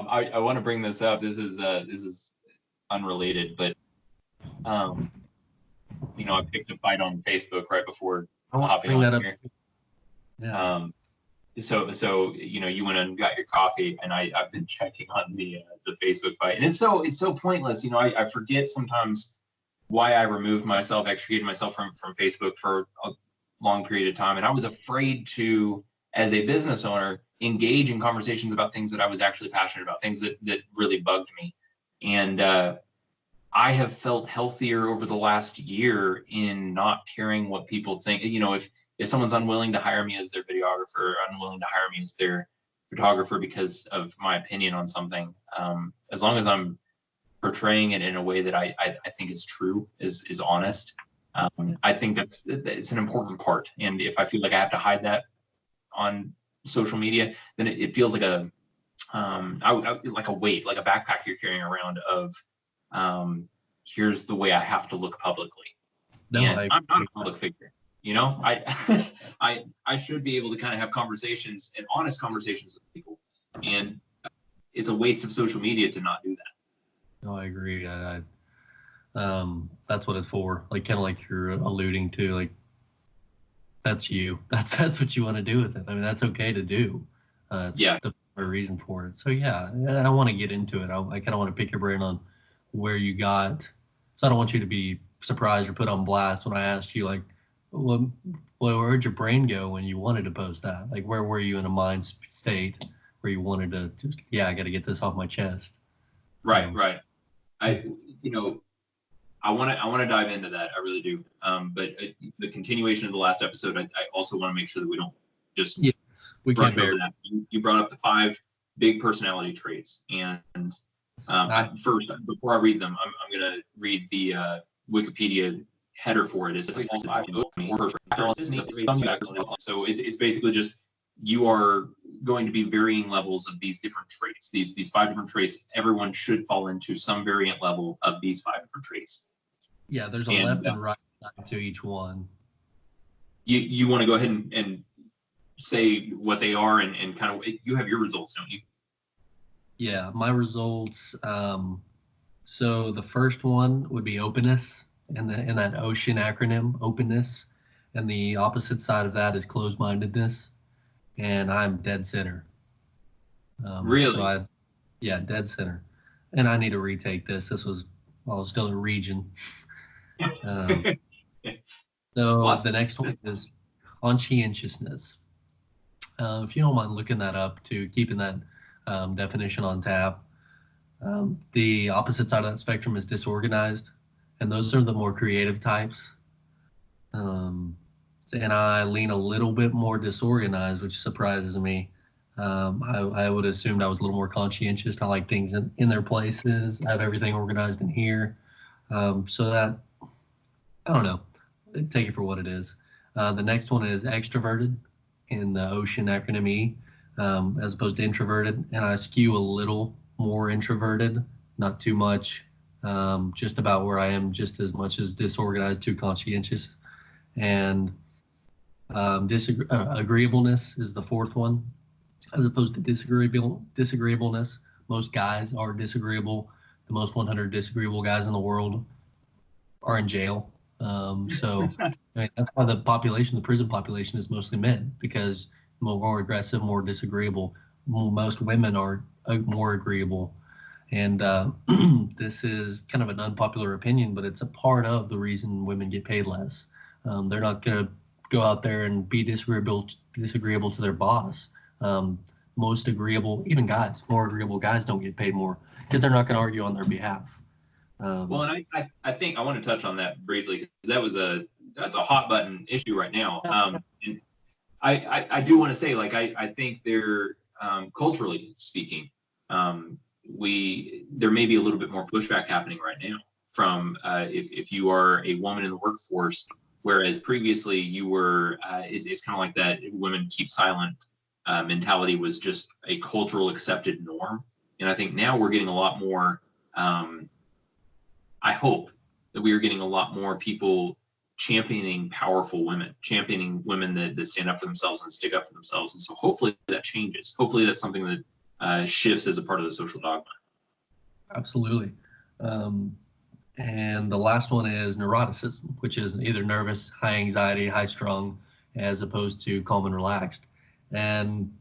I want to bring this up. This is unrelated, but I picked a fight on Facebook right before hopping on here. Yeah. So you went and got your coffee, and I've been checking on the Facebook fight, and it's so pointless. I forget sometimes why I removed myself, extricated myself from Facebook for a long period of time, and I was afraid to, as a business owner, engage in conversations about things that I was actually passionate about, things that really bugged me. And I have felt healthier over the last year in not caring what people think. If someone's unwilling to hire me as their videographer, or unwilling to hire me as their photographer because of my opinion on something, as long as I'm portraying it in a way that I think is true, is honest, I think it's an important part. And if I feel like I have to hide that on social media, then it feels like a weight, like a backpack you're carrying around of here's the way I have to look publicly. No, and I'm not a public figure. I should be able to kind of have conversations and honest conversations with people, and it's a waste of social media to not do that. No, I agree. That's what it's for. Kind of like you're alluding to, that's you. That's what you want to do with it. I mean, that's okay to do. Yeah. The reason for it. So yeah, I want to get into it. I kind of want to pick your brain on where you got. So I don't want you to be surprised or put on blast when I ask you, where'd your brain go when you wanted to post that? Where were you in a mind state where you wanted to just, I got to get this off my chest? Right. I want to dive into that. I really do. But the continuation of the last episode, I also want to make sure that we don't just we can't bear that. You brought up the 5 big personality traits, and first, before I read them, I'm going to read the Wikipedia header for it. So it's basically just, you are going to be varying levels of these different traits. These 5 different traits, everyone should fall into some variant level of these 5 different traits. Yeah, there's a left and right side to each one. You want to go ahead and say what they are, and kind of, you have your results, don't you? Yeah, my results. So the first one would be openness, in that OCEAN acronym, openness, and the opposite side of that is closed-mindedness, and I'm dead center. Really? So dead center. And I need to retake this. This was while I was still in region. So the next one is conscientiousness. If you don't mind looking that up, to keeping that definition on tap. The opposite side of that spectrum is disorganized, and those are the more creative types. And I lean a little bit more disorganized, which surprises me. I would assume I was a little more conscientious. I like things in their places. I have everything organized in here. So that, I don't know, take it for what it is. The next one is extroverted, in the OCEAN acronym E, as opposed to introverted. And I skew a little more introverted, not too much, just about where I am, just as much as disorganized to conscientious. And agreeableness is the 4th one, as opposed to disagreeableness. Most guys are disagreeable. The most 100 disagreeable guys in the world are in jail. So that's why the prison population is mostly men, because more aggressive, more disagreeable. Most women are more agreeable. And this is kind of an unpopular opinion, but it's a part of the reason women get paid less. They're not going to go out there and be disagreeable to their boss. Most agreeable, even guys, more agreeable guys don't get paid more because they're not going to argue on their behalf. Well, and I think I want to touch on that briefly, because that's a hot button issue right now. And I do want to say, I think they're, culturally speaking, there may be a little bit more pushback happening right now from if you are a woman in the workforce, whereas previously you were, it's kind of like that women keep silent mentality was just a cultural accepted norm. And I think now we're getting a lot more I hope that we are getting a lot more people championing powerful women, championing women that stand up for themselves and stick up for themselves. And so hopefully that changes. Hopefully that's something that shifts as a part of the social dogma. Absolutely. And the last one is neuroticism, which is either nervous, high anxiety, high strung, as opposed to calm and relaxed. And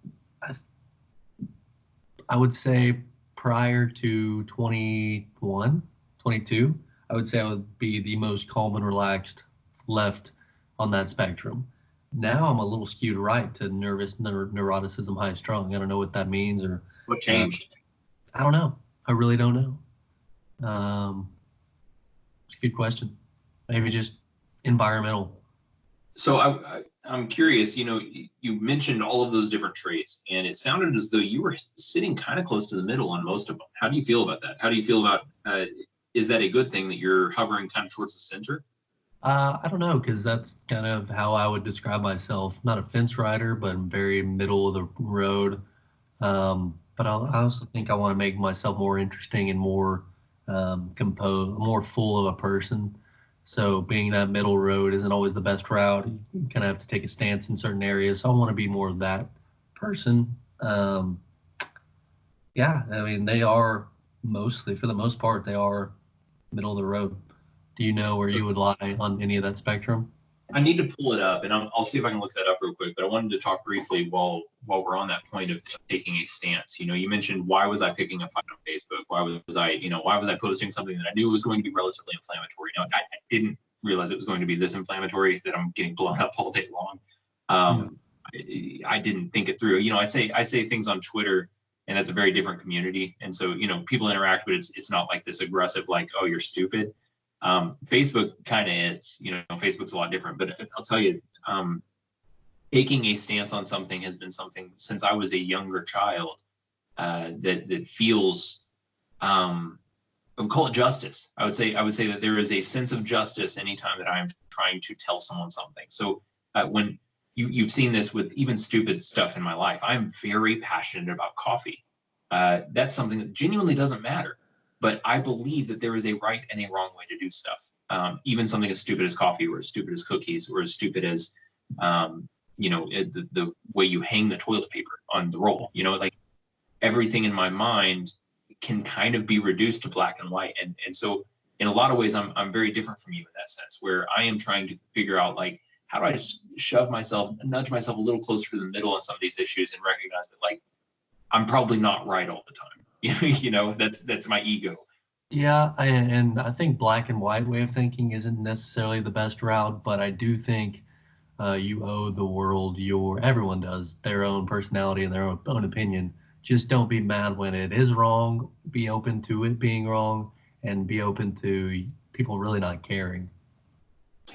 I would say prior to 21, 22, I would say I would be the most calm and relaxed left on that spectrum. Now I'm a little skewed right to nervous, neuroticism, high strung. I don't know what that means, or what changed. I don't know. I really don't know. It's a good question. Maybe just environmental. So I'm curious, you mentioned all of those different traits, and it sounded as though you were sitting kind of close to the middle on most of them. How do you feel about that? How do you feel about, is that a good thing that you're hovering kind of towards the center? I don't know, because that's kind of how I would describe myself. Not a fence rider, but I'm very middle of the road. But I also think I want to make myself more interesting and more composed, more full of a person. So being that middle road isn't always the best route. You kind of have to take a stance in certain areas. So I want to be more of that person. Yeah, I mean, they are mostly, for the most part, they are middle of the road. Do you know where you would lie on any of that spectrum? I need to pull it up, and I'll see if I can look that up real quick. But I wanted to talk briefly while we're on that point of taking a stance. You mentioned, why was I picking a fight on Facebook? Why was I posting something that I knew was going to be relatively inflammatory? Now, I didn't realize it was going to be this inflammatory that I'm getting blown up all day long. I didn't think it through. I say things on Twitter, and that's a very different community, and so people interact, but it's not like this aggressive, like, oh, you're stupid. Facebook kind of is, Facebook's a lot different, but I'll tell you, taking a stance on something has been something since I was a younger child, that feels, I would call it justice. I would say that there is a sense of justice anytime that I am trying to tell someone something. So when you've seen this with even stupid stuff in my life, I'm very passionate about coffee. That's something that genuinely doesn't matter. But I believe that there is a right and a wrong way to do stuff. Even something as stupid as coffee, or as stupid as cookies, or as stupid as, the way you hang the toilet paper on the roll. Like everything in my mind can kind of be reduced to black and white. And so in a lot of ways, I'm very different from you in that sense, where I am trying to figure out, like, how do I just nudge myself a little closer to the middle on some of these issues, and recognize that, like, I'm probably not right all the time. That's my ego. Yeah, and I think black and white way of thinking isn't necessarily the best route, but I do think you owe the world everyone does, their own personality and their own opinion. Just don't be mad when it is wrong. Be open to it being wrong, and be open to people really not caring.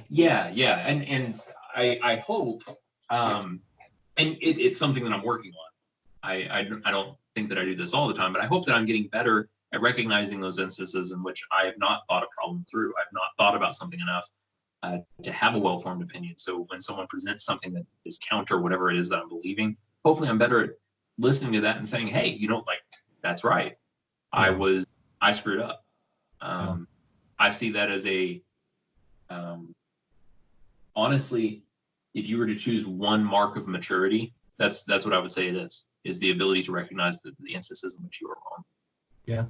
Yeah, and I hope, and it's something that I'm working on. I don't think that I do this all the time, but I hope that I'm getting better at recognizing those instances in which I have not thought a problem through. I've not thought about something enough to have a well-formed opinion. So when someone presents something that is counter whatever it is that I'm believing, hopefully I'm better at listening to that and saying, hey, that's right. Yeah. I screwed up. I see that as honestly, if you were to choose one mark of maturity, that's what I would say it is the ability to recognize the instances in which you are wrong. Yeah,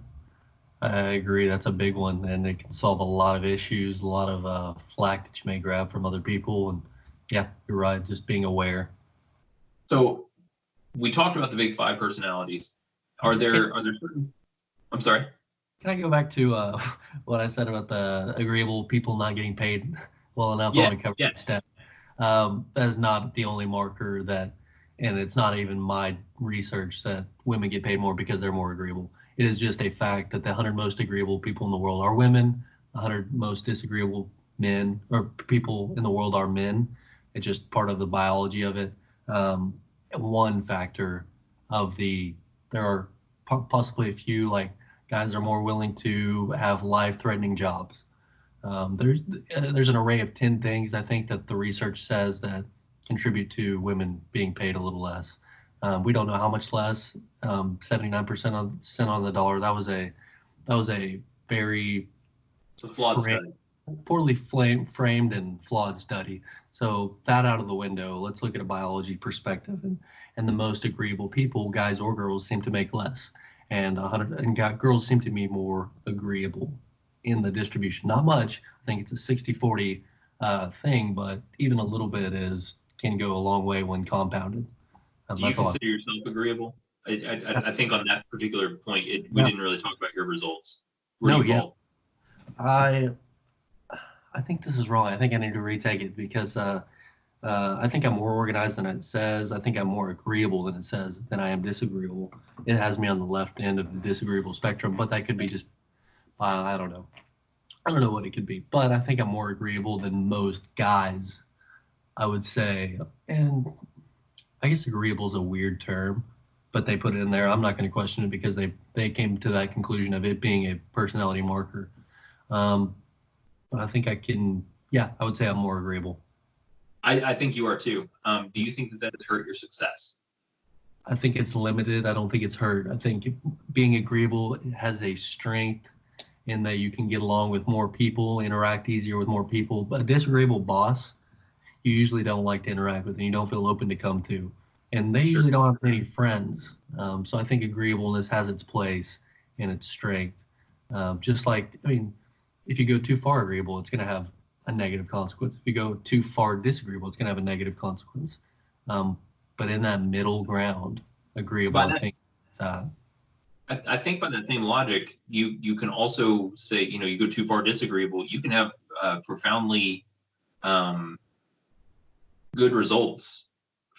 I agree. That's a big one, and it can solve a lot of issues, a lot of flack that you may grab from other people. And yeah, you're right, just being aware. So we talked about the big five personalities. Are there certain, I'm sorry? Can I go back to what I said about the agreeable people not getting paid well enough? Yeah, I want to cover that step. That is not the only marker that, and it's not even my research, that women get paid more because they're more agreeable. It is just a fact that the 100 most agreeable people in the world are women. 100 most disagreeable men or people in the world are men. It's just part of the biology of it. One factor of there are possibly a few, like, guys are more willing to have life-threatening jobs. There's an array of 10 things I think that the research says that contribute to women being paid a little less. We don't know how much less. 79% on the dollar. That was a very It's a flawed study. Poorly framed and flawed study. So that out of the window, let's look at a biology perspective. And the most agreeable people, guys or girls, seem to make less. And girls seem to be more agreeable in the distribution. Not much. I think it's a 60-40 thing, but even a little bit can go a long way when compounded. Do you consider yourself agreeable? I think on that particular point, we didn't really talk about your results. I think this is wrong. I think I need to retake it because I think I'm more organized than it says. I think I'm more agreeable than it says, than I am disagreeable. It has me on the left end of the disagreeable spectrum, but that could be just, I don't know. I don't know what it could be, but I think I'm more agreeable than most guys, I would say. And I guess agreeable is a weird term, but they put it in there. I'm not going to question it because they came to that conclusion of it being a personality marker. But I think I would say I'm more agreeable. I think you are too. Do you think that has hurt your success? I think it's limited. I don't think it's hurt. I think being agreeable has a strength in that you can get along with more people, interact easier with more people. But a disagreeable boss, you usually don't like to interact with and you don't feel open to come to. And they usually don't have many friends. So I think agreeableness has its place and its strength. Just like, if you go too far agreeable, it's going to have a negative consequence. If you go too far disagreeable, it's going to have a negative consequence. But in that middle ground, agreeable, I think. I think by that same logic, you can also say, you go too far disagreeable, you can have profoundly good results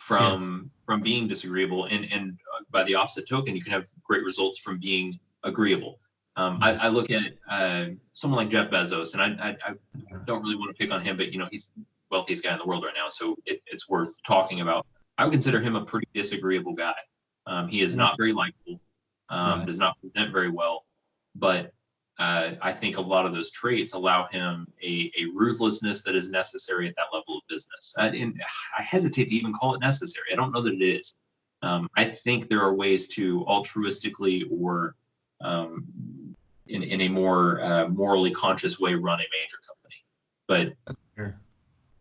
from being disagreeable, and by the opposite token, you can have great results from being agreeable. I look at someone like Jeff Bezos, and I don't really want to pick on him, but he's the wealthiest guy in the world right now, so it's worth talking about. I would consider him a pretty disagreeable guy. He is not very likable, does not present very well, but I think a lot of those traits allow him a ruthlessness that is necessary at that level of business. And I hesitate to even call it necessary. I don't know that it is. I think there are ways to altruistically or in a more morally conscious way run a major company. But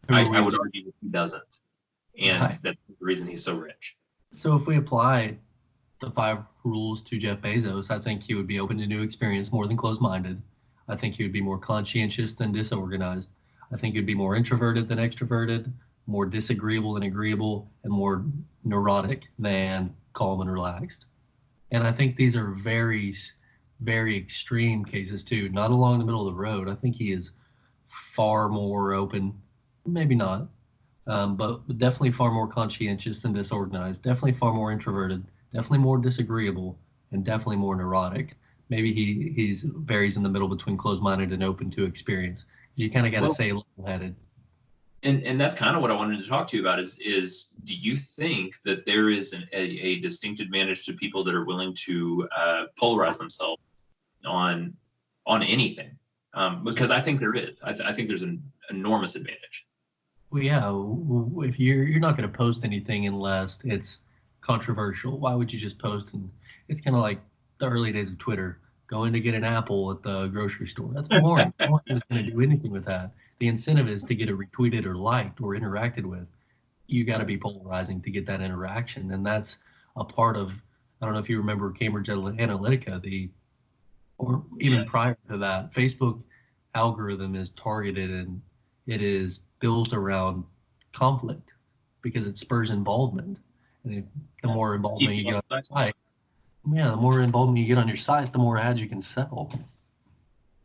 I would argue that he doesn't. And that's the reason he's so rich. So if we apply the 5 rules to Jeff Bezos, I think he would be open to new experience more than closed-minded. I think he would be more conscientious than disorganized. I think he'd be more introverted than extroverted, more disagreeable than agreeable, and more neurotic than calm and relaxed. And I think these are very, very extreme cases too, not along the middle of the road. I think he is far more open, maybe not, but definitely far more conscientious than disorganized, definitely far more introverted, definitely more disagreeable, and definitely more neurotic. Maybe he's varies in the middle between closed-minded and open to experience. You kind of got to say level-headed. And that's kind of what I wanted to talk to you about is do you think that there is a distinct advantage to people that are willing to polarize themselves on anything? Because I think there is. I think there's an enormous advantage. Well, yeah. If you're not going to post anything unless it's controversial, why would you just post? And it's kind of like the early days of Twitter, going to get an apple at the grocery store. That's boring. No one is going to do anything with that. The incentive is to get it retweeted or liked or interacted with. You got to be polarizing to get that interaction, and that's a part of. I don't know if you remember Cambridge Analytica, or even prior to that, Facebook algorithm is targeted and it is built around conflict because it spurs involvement. And the more involvement you get on your site, the more involvement you get on your site, the more ads you can sell.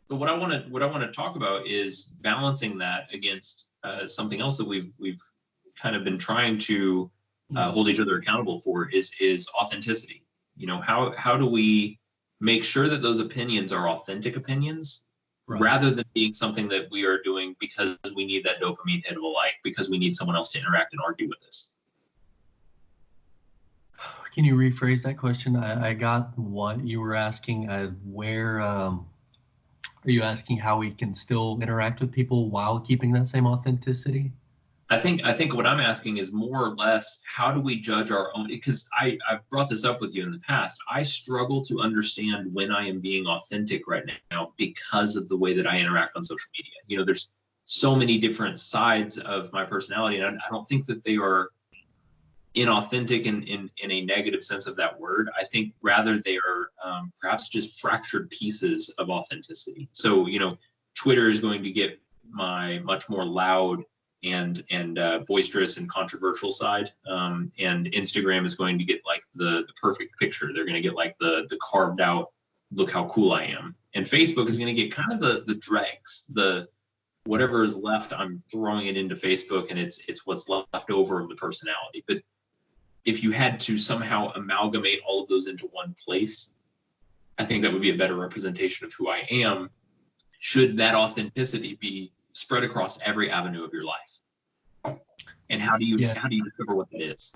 But what I want to talk about is balancing that against something else that we've kind of been trying to hold each other accountable for is authenticity. How do we make sure that those opinions are authentic opinions, rather than being something that we are doing because we need that dopamine hit of a like, because we need someone else to interact and argue with us? Can you rephrase that question? I got what you were asking. Are you asking how we can still interact with people while keeping that same authenticity? I think what I'm asking is more or less, how do we judge our own? Because I've brought this up with you in the past. I struggle to understand when I am being authentic right now because of the way that I interact on social media. There's so many different sides of my personality, and I don't think that they are inauthentic in a negative sense of that word. I think rather they are perhaps just fractured pieces of authenticity. So, Twitter is going to get my much more loud and boisterous and controversial side, and Instagram is going to get like the perfect picture. They're going to get like the carved out, look how cool I am. And Facebook is going to get kind of the dregs, the whatever is left. I'm throwing it into Facebook, and it's what's left over of the personality. But if you had to somehow amalgamate all of those into one place, I think that would be a better representation of who I am. Should that authenticity be spread across every avenue of your life? And how do you discover what that is?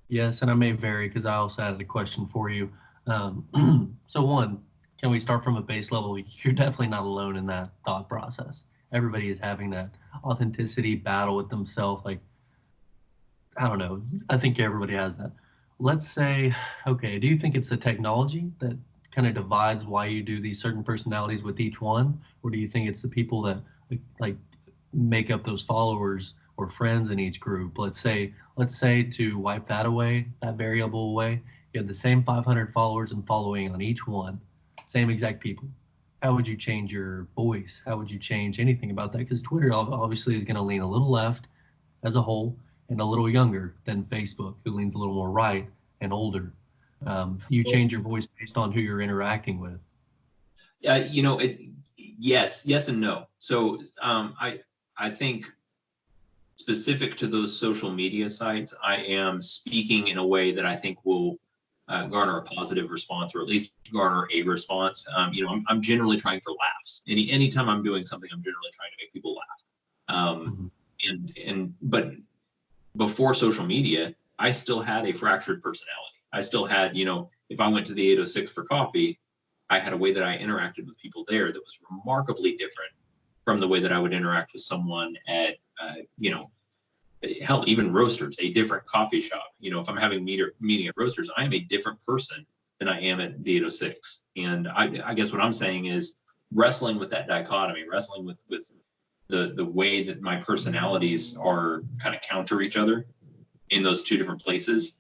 Yes, and I may vary because I also had a question for you. So one, can we start from a base level? You're definitely not alone in that thought process. Everybody is having that authenticity battle with themselves. Like, I don't know. I think everybody has that. Let's say, okay, do you think it's the technology that kind of divides why you do these certain personalities with each one? Or do you think it's the people that like make up those followers or friends in each group? Let's say to wipe that away, that variable away, you have the same 500 followers and following on each one, same exact people. How would you change your voice? How would you change anything about that? Because Twitter obviously is going to lean a little left as a whole and a little younger than Facebook, who leans a little more right and older. Do you change your voice based on who you're interacting with? Yes and no. So I think specific to those social media sites, I am speaking in a way that I think will garner a positive response, or at least garner a response. I'm generally trying for laughs. Anytime I'm doing something, I'm generally trying to make people laugh. But before social media, I still had a fractured personality. I still had, if I went to the 806 for coffee, I had a way that I interacted with people there that was remarkably different from the way that I would interact with someone at, hell, even Roasters, a different coffee shop. If I'm having meeting at Roasters, I am a different person than I am at the 806. And I guess what I'm saying is wrestling with that dichotomy, wrestling with the way that my personalities are kind of counter each other in those two different places.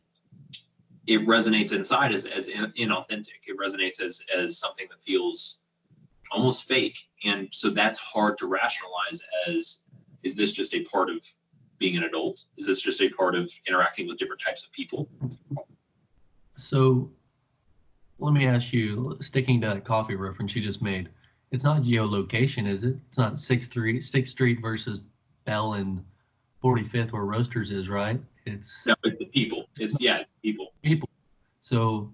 It resonates inside as inauthentic. It resonates as something that feels almost fake. And so that's hard to rationalize as, is this just a part of being an adult? Is this just a part of interacting with different types of people? So let me ask you, sticking to that coffee reference you just made, it's not geolocation, is it? It's not 6th Street versus Bell and 45th where Roasters is, right? It's the people. It's people. So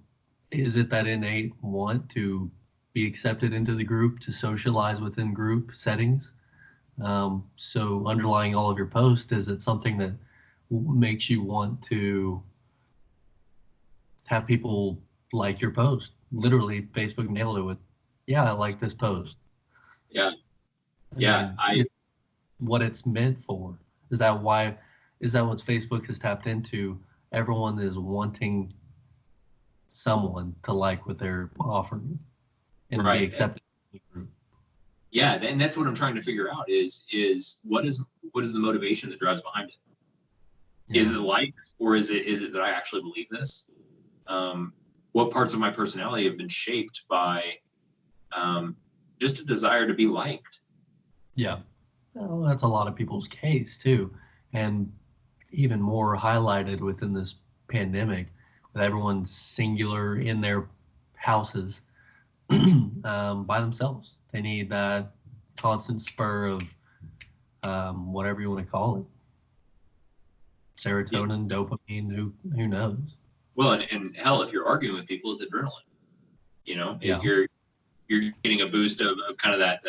is it that innate want to be accepted into the group, to socialize within group settings? So underlying all of your posts, is it something that makes you want to have people like your post? Literally, Facebook nailed it with, yeah, I like this post. Yeah. What it's meant for. Is that what Facebook has tapped into? Everyone is wanting someone to like what they're offering and be accepted in the group. Yeah, and that's what I'm trying to figure out is what is the motivation that drives behind it? Yeah. Is it like, or is it that I actually believe this? What parts of my personality have been shaped by just a desire to be liked? Yeah, well, that's a lot of people's case too, and even more highlighted within this pandemic, with everyone singular in their houses by themselves. They need that constant spur of whatever you want to call it, serotonin, dopamine, who knows? Well, and hell, if you're arguing with people, it's adrenaline. You're getting a boost of kind of that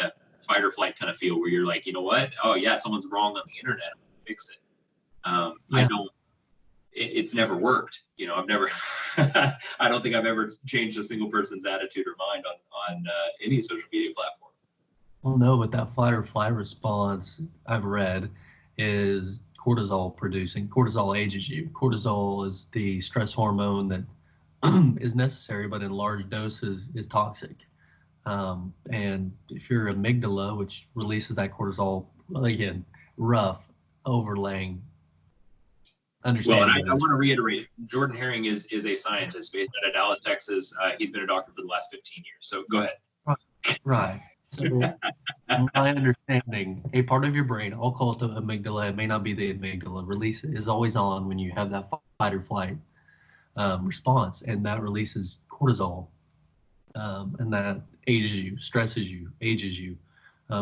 fight or flight kind of feel where you're like, you know what? Oh yeah, someone's wrong on the internet. I'm gonna fix it. I don't. It's never worked. I've never. I don't think I've ever changed a single person's attitude or mind on any social media platform. Well, no, but that fight or flight response I've read is cortisol producing. Cortisol ages you. Cortisol is the stress hormone that is necessary, but in large doses is toxic. And if your amygdala, which releases that cortisol, again, rough, overlaying understanding. Well, and I want to reiterate, Jordan Herring is a scientist based out of Dallas, Texas. He's been a doctor for the last 15 years. So go ahead. Right. So my understanding, a part of your brain, I'll call it the amygdala, it may not be the amygdala, release is always on when you have that fight or flight response, and that releases cortisol, and that ages you, stresses you, ages you.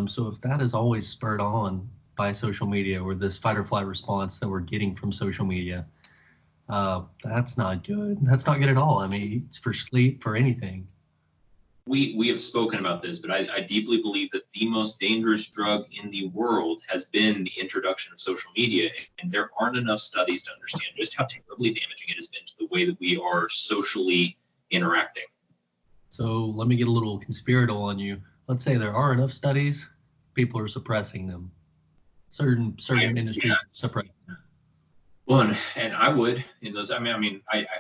So if that is always spurred on by social media, or this fight or flight response that we're getting from social media, that's not good. That's not good at all. I mean, it's for sleep, for anything. We have spoken about this, but I deeply believe that the most dangerous drug in the world has been the introduction of social media, and there aren't enough studies to understand just how terribly damaging it has been to the way that we are socially interacting. So let me get a little conspiratorial on you. Let's say there are enough studies, people are suppressing them. Certain industries suppress them. Well, and I would in those. I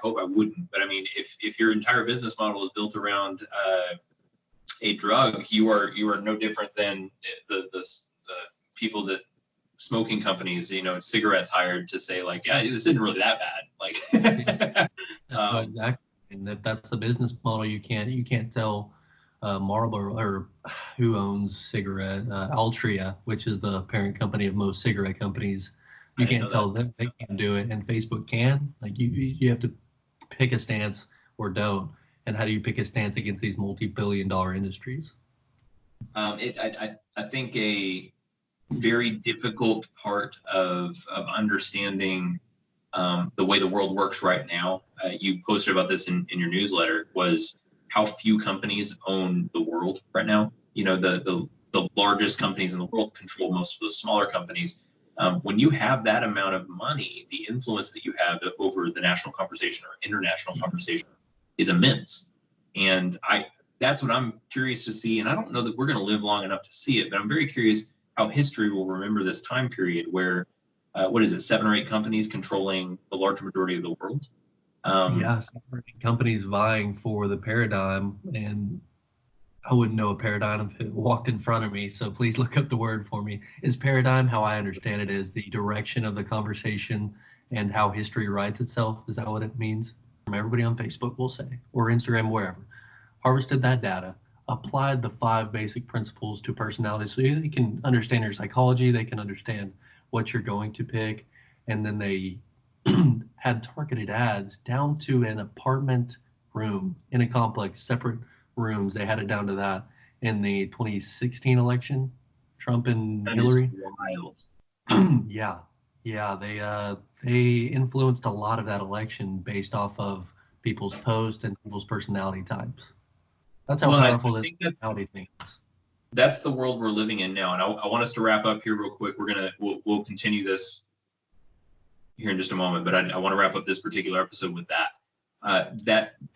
hope I wouldn't, but I mean, if your entire business model is built around a drug, you are no different than the people that smoking companies, cigarettes hired to say like, yeah, this isn't really that bad. Like, exactly. And if that's the business model, you can't tell Marlboro, or who owns cigarette, Altria, which is the parent company of most cigarette companies. You can't tell them they can't do it, and Facebook can. Like you have to pick a stance or don't. And how do you pick a stance against these multi-billion-dollar industries? I think a very difficult part of understanding the way the world works right now. You posted about this in your newsletter, was how few companies own the world right now. The largest companies in the world control most of those smaller companies. When you have that amount of money, the influence that you have over the national conversation or international conversation is immense. And that's what I'm curious to see. And I don't know that we're going to live long enough to see it, but I'm very curious how history will remember this time period where, 7 or 8 companies controlling the large majority of the world? 7 or 8 companies vying for the paradigm, and I wouldn't know a paradigm if it walked in front of me, so please look up the word for me. Is paradigm, how I understand it, is the direction of the conversation and how history writes itself? Is that what it means? Everybody on Facebook will say, or Instagram, wherever, harvested that data, applied the 5 basic principles to personality, so they can understand your psychology, they can understand what you're going to pick, and then they had targeted ads down to an apartment room in a complex, separate rooms. They had it down to that in the 2016 election, Trump and Hillary. Wild. They influenced a lot of that election based off of people's posts and people's personality types. That's how powerful this personality thing is. That's the world we're living in now, and I want us to wrap up here real quick. We'll continue this here in just a moment, but I want to wrap up this particular episode with that.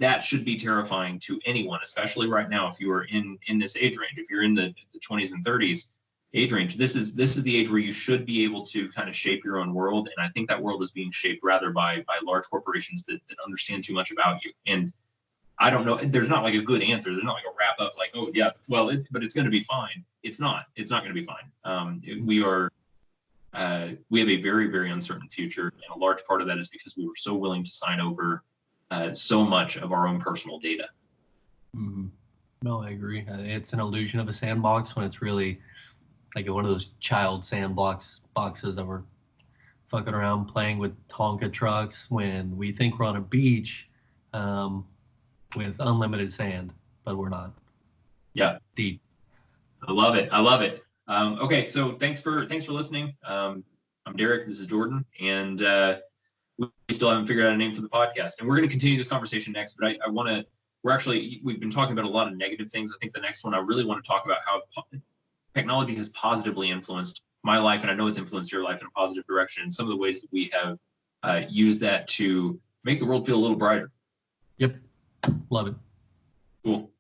That should be terrifying to anyone, especially right now. If you are in this age range, if you're in the 20s and 30s age range, this is the age where you should be able to kind of shape your own world. And I think that world is being shaped rather by large corporations that understand too much about you. And I don't know, there's not like a good answer. There's not like a wrap up like, oh yeah, well, but it's going to be fine. It's not going to be fine. We have a very, very uncertain future. And a large part of that is because we were so willing to sign over so much of our own personal data. Mm-hmm. No, I agree. It's an illusion of a sandbox when it's really like one of those child boxes that we're fucking around playing with Tonka trucks when we think we're on a beach with unlimited sand, but we're not. Yeah. Deep. I love it. Okay, so thanks for listening. I'm Derek. This is Jordan, and we still haven't figured out a name for the podcast, and we're going to continue this conversation next. But I want to. We've been talking about a lot of negative things. I think the next one I really want to talk about how technology has positively influenced my life, and I know it's influenced your life in a positive direction. And some of the ways that we have used that to make the world feel a little brighter. Yep, love it. Cool.